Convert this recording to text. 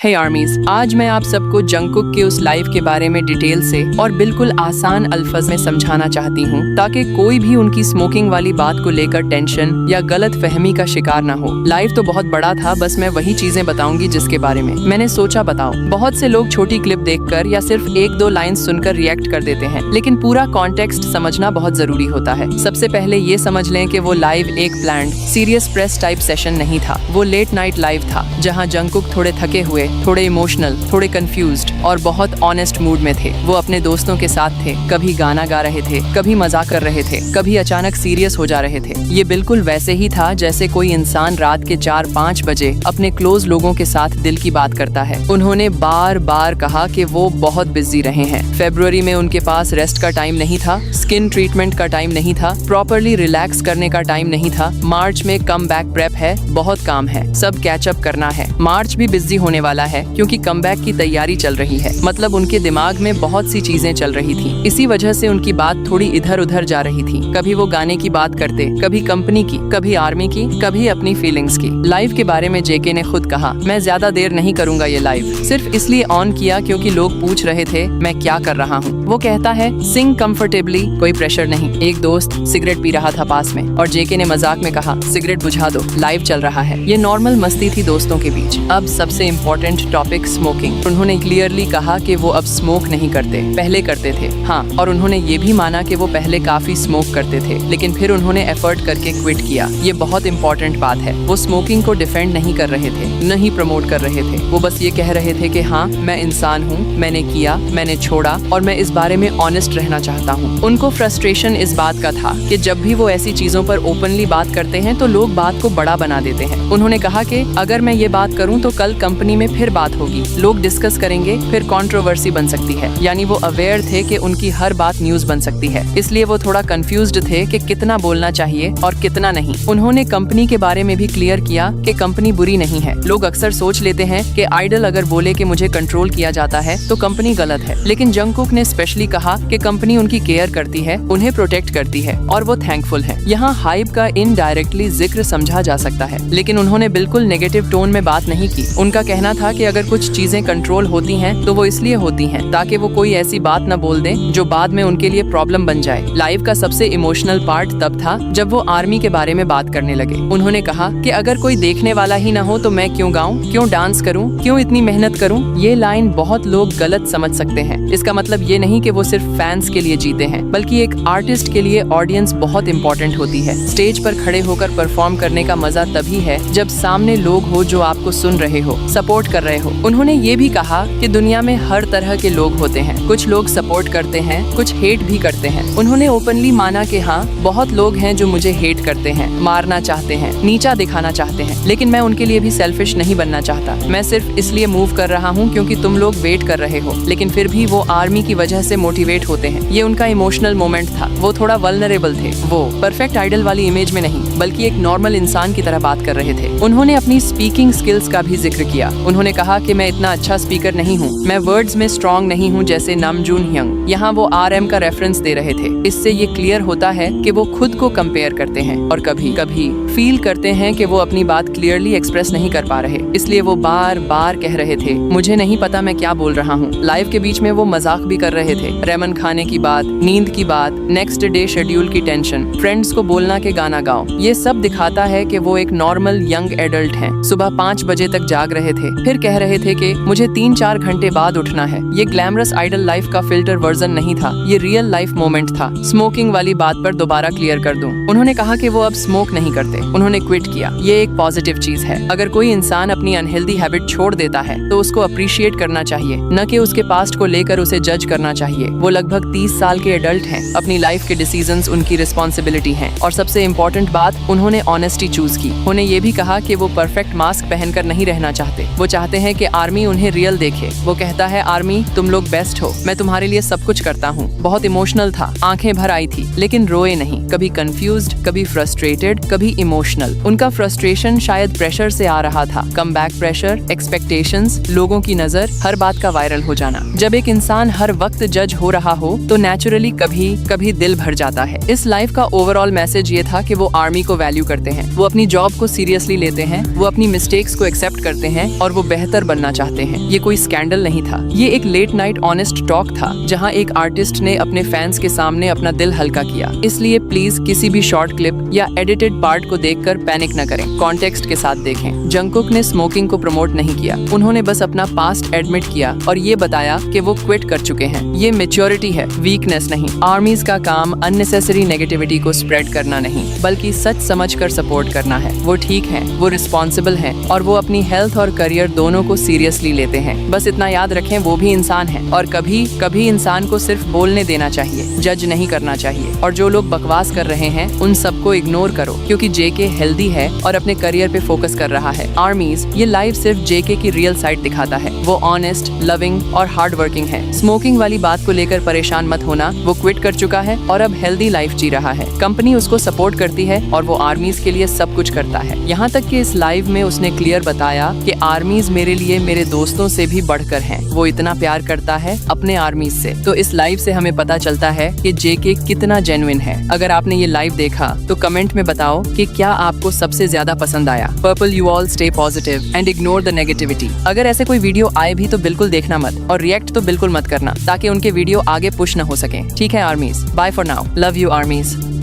हे आर्मीज, आज मैं आप सबको जंगकुक के उस लाइफ के बारे में डिटेल से और बिल्कुल आसान अल्फाज में समझाना चाहती हूँ ताकि कोई भी उनकी स्मोकिंग वाली बात को लेकर टेंशन या गलत फहमी का शिकार ना हो। लाइफ तो बहुत बड़ा था, बस मैं वही चीजें बताऊंगी जिसके बारे में मैंने सोचा बताओ। बहुत से लोग छोटी क्लिप देखकर या सिर्फ एक दो लाइन सुनकर रिएक्ट कर देते हैं, लेकिन पूरा कॉन्टेक्स्ट समझना बहुत जरूरी होता है। सबसे पहले ये समझ लें कि वो लाइव एक planned serious press type session नहीं था। वो लेट नाइट लाइव था जहाँ जंगकुक थोड़े थके हुए, थोड़े इमोशनल, थोड़े कंफ्यूज्ड और बहुत ऑनेस्ट मूड में थे। वो अपने दोस्तों के साथ थे, कभी गाना गा रहे थे, कभी मजाक कर रहे थे, कभी अचानक सीरियस हो जा रहे थे। ये बिल्कुल वैसे ही था जैसे कोई इंसान रात के 4-5 बजे अपने क्लोज लोगों के साथ दिल की बात करता है। उन्होंने बार बार कहा कि वो बहुत बिजी रहे हैं। फरवरी में उनके पास रेस्ट का टाइम नहीं था, स्किन ट्रीटमेंट का टाइम नहीं था, प्रॉपरली रिलैक्स करने का टाइम नहीं था। मार्च में कम बैक प्रेप है, बहुत काम है, सब कैचअप करना है। मार्च भी बिजी होने वाला है क्योंकि कमबैक की तैयारी चल रही है। मतलब उनके दिमाग में बहुत सी चीजें चल रही थी। इसी वजह से उनकी बात थोड़ी इधर उधर जा रही थी। कभी वो गाने की बात करते, कभी कंपनी की, कभी आर्मी की, कभी अपनी फीलिंग्स की। लाइव के बारे में जेके ने खुद कहा, मैं ज्यादा देर नहीं करूंगा ये लाइव, सिर्फ इसलिए ऑन किया क्योंकि लोग पूछ रहे थे मैं क्या कर रहा हूँ। वो कहता है सिंग कंफर्टेबली, कोई प्रेशर नहीं। एक दोस्त सिगरेट पी रहा था पास में और जेके ने मजाक में कहा सिगरेट बुझा दो, लाइव चल रहा है। ये नॉर्मल मस्ती थी दोस्तों के बीच। अब सबसे इम्पोर्टेंट टॉपिक स्मोकिंग। उन्होंने क्लियरली कहा कि वो अब स्मोक नहीं करते, पहले करते थे। हाँ, और उन्होंने ये भी माना कि वो पहले काफी स्मोक करते थे, लेकिन फिर उन्होंने एफर्ट करके क्विट किया। ये बहुत इंपॉर्टेंट बात है। वो स्मोकिंग को डिफेंड नहीं कर रहे थे, नहीं प्रमोट कर रहे थे। वो बस ये कह रहे थे कि हाँ, मैं इंसान हूँ, मैंने किया, मैंने छोड़ा और मैं इस बारे में ऑनेस्ट रहना चाहता हूँ। उनको फ्रस्ट्रेशन इस बात का था कि जब भी वो ऐसी चीजों पर ओपनली बात करते हैं तो लोग बात को बड़ा बना देते हैं। उन्होंने कहा कि अगर मैं ये बात करूँ तो कल कंपनी में फिर बात होगी, लोग डिस्कस करेंगे, फिर कंट्रोवर्सी बन सकती है। यानी वो अवेयर थे कि उनकी हर बात न्यूज बन सकती है, इसलिए वो थोड़ा कंफ्यूज्ड थे कि कितना बोलना चाहिए और कितना नहीं। उन्होंने कंपनी के बारे में भी क्लियर किया कि कंपनी बुरी नहीं है। लोग अक्सर सोच लेते हैं कि आइडल अगर बोले कि मुझे कंट्रोल किया जाता है तो कंपनी गलत है, लेकिन जंगकुक ने स्पेशली कहा कि कंपनी उनकी केयर करती है, उन्हें प्रोटेक्ट करती है और वो थैंकफुल है। यहाँ हाइप का इनडायरेक्टली जिक्र समझा जा सकता है, लेकिन उन्होंने बिल्कुल नेगेटिव टोन में बात नहीं की। उनका कहना था कि अगर कुछ चीजें कंट्रोल होती हैं तो वो इसलिए होती हैं ताकि वो कोई ऐसी बात न बोल दें जो बाद में उनके लिए प्रॉब्लम बन जाए। लाइव का सबसे इमोशनल पार्ट तब था जब वो आर्मी के बारे में बात करने लगे। उन्होंने कहा कि अगर कोई देखने वाला ही न हो तो मैं क्यों गाऊं, क्यों डांस करूं, क्यों इतनी मेहनत करूं। ये लाइन बहुत लोग गलत समझ सकते हैं। इसका मतलब ये नहीं कि वो सिर्फ फैंस के लिए जीते हैं, बल्कि एक आर्टिस्ट के लिए ऑडियंस बहुत इंपॉर्टेंट होती है। स्टेज पर खड़े होकर परफॉर्म करने का मजा तभी है जब सामने लोग हो जो आपको सुन रहे हो, सपोर्ट कर रहे हो। उन्होंने ये भी कहा कि दुनिया में हर तरह के लोग होते हैं, कुछ लोग सपोर्ट करते हैं, कुछ हेट भी करते हैं। उन्होंने ओपनली माना कि हाँ, बहुत लोग हैं जो मुझे हेट करते हैं, मारना चाहते हैं, नीचा दिखाना चाहते हैं, लेकिन मैं उनके लिए भी सेल्फिश नहीं बनना चाहता। मैं सिर्फ इसलिए मूव कर रहा हूँ क्योंकि तुम लोग वेट कर रहे हो। लेकिन फिर भी वो आर्मी की वजह से मोटिवेट होते हैं। ये उनका इमोशनल मोमेंट था। वो थोड़ा वल्नरेबल थे। वो परफेक्ट आइडल वाली इमेज में नहीं, बल्कि एक नॉर्मल इंसान की तरह बात कर रहे थे। उन्होंने अपनी स्पीकिंग स्किल्स का भी जिक्र किया। उन्होंने कहा कि मैं इतना अच्छा स्पीकर नहीं हूँ, मैं वर्ड्स में स्ट्रॉन्ग नहीं हूँ जैसे नामजून ह्यंग। यहाँ वो RM का रेफरेंस दे रहे थे। इससे ये क्लियर होता है कि वो खुद को कंपेयर करते हैं और कभी कभी फील करते हैं कि वो अपनी बात क्लियरली एक्सप्रेस नहीं कर पा रहे, इसलिए वो बार बार कह रहे थे मुझे नहीं पता मैं क्या बोल रहा हूँ। लाइव के बीच में वो मजाक भी कर रहे थे। रेमन खाने की बात, नींद की बात, नेक्स्ट डे शेड्यूल की टेंशन, फ्रेंड्स को बोलना कि गाना गाओ। ये सब दिखाता है कि वो एक नॉर्मल यंग एडल्ट हैं। सुबह 5 बजे तक जाग रहे थे, फिर कह रहे थे कि मुझे 3-4 घंटे बाद उठना है। ये ग्लैमरस आइडल लाइफ का फिल्टर वर्जन नहीं था, ये रियल लाइफ मोमेंट था। स्मोकिंग वाली बात पर दोबारा क्लियर कर दूं। उन्होंने कहा कि वो अब स्मोक नहीं करते, उन्होंने क्विट किया। ये एक पॉजिटिव चीज है। अगर कोई इंसान अपनी अनहेल्दी हैबिट छोड़ देता है तो उसको अप्रिशिएट करना चाहिए, न कि उसके पास्ट को लेकर उसे जज करना चाहिए। वो लगभग 30 साल के एडल्ट हैं, अपनी लाइफ के डिसीजंस उनकी रिस्पॉन्सिबिलिटी हैं। और सबसे इम्पोर्टेंट बात, उन्होंने ऑनेस्टी चूज की। उन्हें ये भी कहा कि वो परफेक्ट मास्क पहनकर नहीं रहना चाहते। वो चाहते हैं कि आर्मी उन्हें रियल देखे। वो कहता है आर्मी तुम लोग बेस्ट हो, मैं तुम्हारे लिए सब कुछ करता हूँ। बहुत इमोशनल था, आंखें भर आई थी, लेकिन रोए नहीं। कभी कंफ्यूज्ड, कभी फ्रस्ट्रेटेड, कभी इमोशनल। उनका फ्रस्ट्रेशन शायद प्रेशर से आ रहा था। कम बैक प्रेशर, एक्सपेक्टेशंस, लोगों की नजर, हर बात का वायरल हो जाना। जब एक इंसान हर वक्त जज हो रहा हो तो नेचुरली कभी कभी दिल भर जाता है। इस लाइफ का ओवरऑल मैसेज ये था कि वो आर्मी को वैल्यू करते हैं, वो अपनी जॉब को सीरियसली लेते हैं, वो अपनी मिस्टेक्स को एक्सेप्ट करते हैं और वो बेहतर बनना चाहते हैं। ये कोई स्कैंडल नहीं था, ये एक लेट नाइट ऑनेस्ट टॉक था जहाँ एक आर्टिस्ट ने अपने फैंस के सामने अपना दिल हल्का किया। इसलिए प्लीज किसी भी शॉर्ट क्लिप या एडिटेड पार्ट को देखकर पैनिक न करें, कॉन्टेक्स्ट के साथ देखें। जंगकुक ने स्मोकिंग को प्रमोट नहीं किया, उन्होंने बस अपना पास्ट एडमिट किया और ये बताया कि वो क्विट कर चुके हैं। ये मैच्योरिटी है, वीकनेस नहीं। आर्मीज का काम अननेसेसरी नेगेटिविटी को स्प्रेड करना नहीं, बल्कि सच समझकर सपोर्ट करना है। वो ठीक है, वो रिस्पॉन्सिबल है और वो अपनी हेल्थ और करियर दोनों को सीरियसली लेते हैं। बस इतना याद रखें, वो भी इंसान है और कभी कभी इंसान को सिर्फ बोलने देना चाहिए, जज नहीं करना चाहिए। और जो लोग बकवास कर रहे हैं उन सबको इग्नोर करो, क्योंकि जेके हेल्दी है और अपने करियर पे फोकस कर रहा है। आर्मीज, ये लाइव सिर्फ जेके की रियल साइड दिखाता है। वो ऑनेस्ट, लविंग और हार्ड वर्किंग है। स्मोकिंग वाली बात को लेकर परेशान मत होना, वो क्विट कर चुका है और अब हेल्दी लाइफ जी रहा है। कंपनी उसको सपोर्ट करती है और वो आर्मीज के लिए सब कुछ करता है। यहाँ तक कि इस लाइव में उसने क्लियर बताया कि आर्मीज मेरे लिए मेरे दोस्तों से भी बढ़कर हैं। वो इतना प्यार करता है अपने आर्मीज से। तो इस लाइव से हमें पता चलता है कि जेके कितना जेन्युइन है। अगर आपने ये लाइव देखा तो कमेंट में बताओ कि क्या आपको सबसे ज्यादा पसंद आया। Purple, you all stay positive and ignore the negativity. अगर ऐसे कोई वीडियो आए भी तो बिल्कुल देखना मत और रिएक्ट तो बिल्कुल मत करना, ताकि उनके वीडियो आगे पुश न हो सके। ठीक है armies, bye for now, love you आर्मीज।